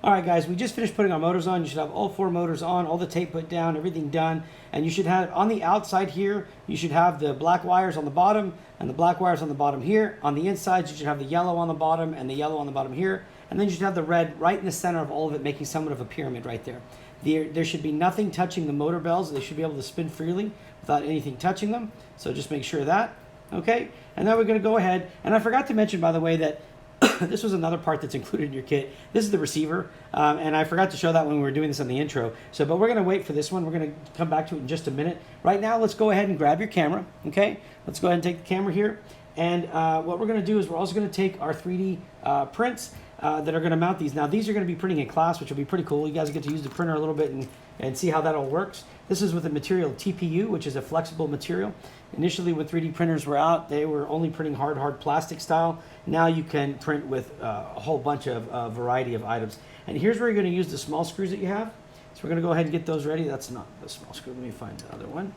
All right, guys, we just finished putting our motors on. You should have all 4 motors on, all the tape put down, everything done. And you should have, on the outside here, you should have the black wires on the bottom and the black wires on the bottom here. On the inside, you should have the yellow on the bottom and the yellow on the bottom here. And then you should have the red right in the center of all of it, making somewhat of a pyramid right there. There should be nothing touching the motor bells. They should be able to spin freely without anything touching them. So just make sure of that. Okay, and now we're going to go ahead. And I forgot to mention, by the way, that this was another part that's included in your kit. This is the receiver, and I forgot to show that when we were doing this on the intro. So, but we're going to wait for this one. We're going to come back to it in just a minute. Right now, let's go ahead and grab your camera, okay? Let's go ahead and take the camera here. And what we're going to do is we're also going to take our 3D prints that are going to mount these. Now, these are going to be printing in class, which will be pretty cool. You guys get to use the printer a little bit and see how that all works. This is with the material TPU, which is a flexible material. Initially, when 3D printers were out, they were only printing hard plastic style. Now you can print with a whole bunch of variety of items. And here's where you're going to use the small screws that you have. So we're going to go ahead and get those ready. That's not the small screw. Let me find the other one.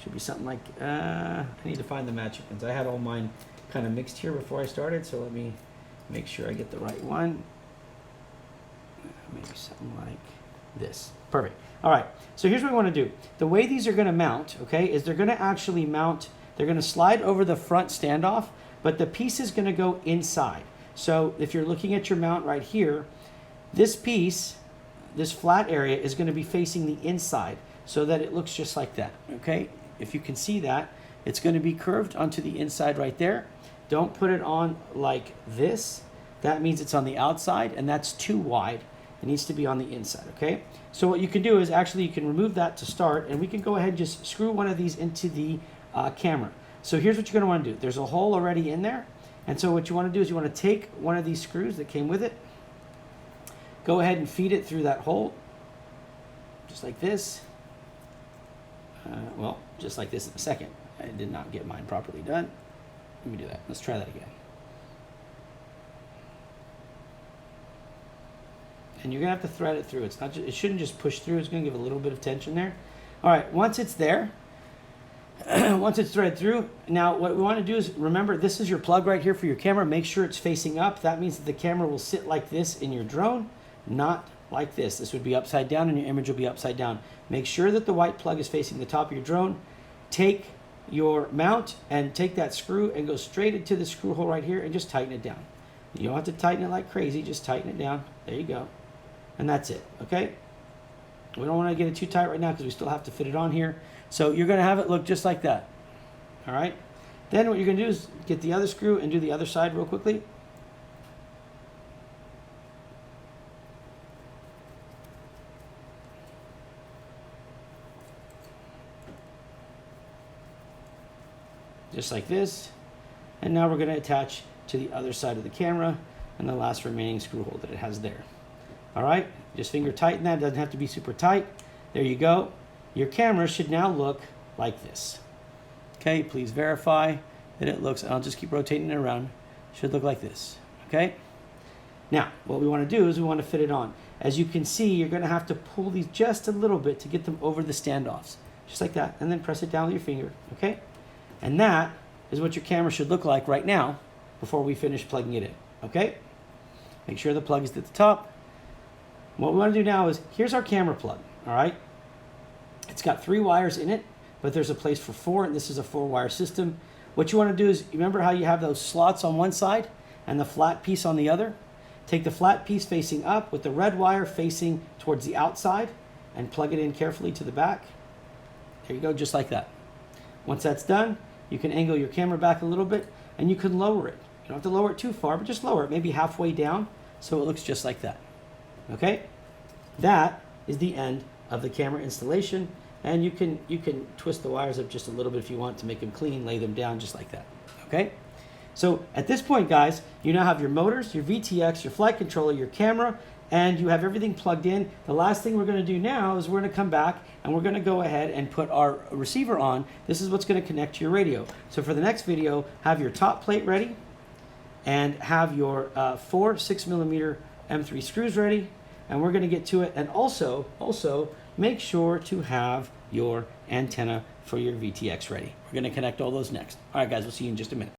Should be something like, I need to find the matching ones. I had all mine kind of mixed here before I started, so let me make sure I get the right one. Maybe something like this. Perfect. All right, so here's what we want to do. The way these are going to mount, okay, is they're going to actually mount, they're going to slide over the front standoff, but the piece is going to go inside. So if you're looking at your mount right here, this piece, this flat area is going to be facing the inside so that it looks just like that, okay? If you can see that, it's going to be curved onto the inside right there. Don't put it on like this. That means it's on the outside, and that's too wide. It needs to be on the inside, okay? So what you can do is actually you can remove that to start, and we can go ahead and just screw one of these into the camera. So here's what you're going to want to do. There's a hole already in there, and so what you want to do is you want to take one of these screws that came with it, go ahead and feed it through that hole, just like this. Well, just like this in a second. I did not get mine properly done. Let me do that. Let's try that again. And you're gonna have to thread it through. It's not just, it shouldn't just push through. It's gonna give a little bit of tension there. All right, once it's there, once it's threaded through, now what we want to do is, remember, this is your plug right here for your camera. Make sure it's facing up. That means that the camera will sit like this in your drone, not like this. This would be upside down and your image will be upside down. Make sure that the white plug is facing the top of your drone. Take your mount and take that screw and go straight into the screw hole right here and just tighten it down. You don't have to tighten it like crazy, just tighten it down. There you go. And that's it, okay? We don't want to get it too tight right now because we still have to fit it on here. So you're going to have it look just like that, all right? Then what you're going to do is get the other screw and do the other side real quickly. Just like this. And now we're going to attach to the other side of the camera and the last remaining screw hole that it has there. All right, just finger tighten that. It doesn't have to be super tight. There you go. Your camera should now look like this. Okay, please verify that it looks, I'll just keep rotating it around. Should look like this, okay? Now, what we want to do is we want to fit it on. As you can see, you're going to have to pull these just a little bit to get them over the standoffs. Just like that, and then press it down with your finger, okay? And that is what your camera should look like right now before we finish plugging it in, okay? Make sure the plug is at the top. What we want to do now is, here's our camera plug, all right? It's got 3 wires in it, but there's a place for 4, and this is a 4-wire system. What you want to do is, remember how you have those slots on one side and the flat piece on the other? Take the flat piece facing up with the red wire facing towards the outside and plug it in carefully to the back. There you go, just like that. Once that's done, you can angle your camera back a little bit, and you can lower it. You don't have to lower it too far, but just lower it, maybe halfway down, so it looks just like that. Okay, that is the end of the camera installation, and you can twist the wires up just a little bit if you want to make them clean, lay them down just like that. Okay, so at this point, guys, you now have your motors, your VTX, your flight controller, your camera, and you have everything plugged in. The last thing we're going to do now is we're going to come back and we're going to go ahead and put our receiver on. This is what's going to connect to your radio. So for the next video, have your top plate ready and have your 4 6mm M3 screws ready, and we're going to get to it. And also make sure to have your antenna for your VTX ready. We're going to connect all those next. All right, guys, we'll see you in just a minute.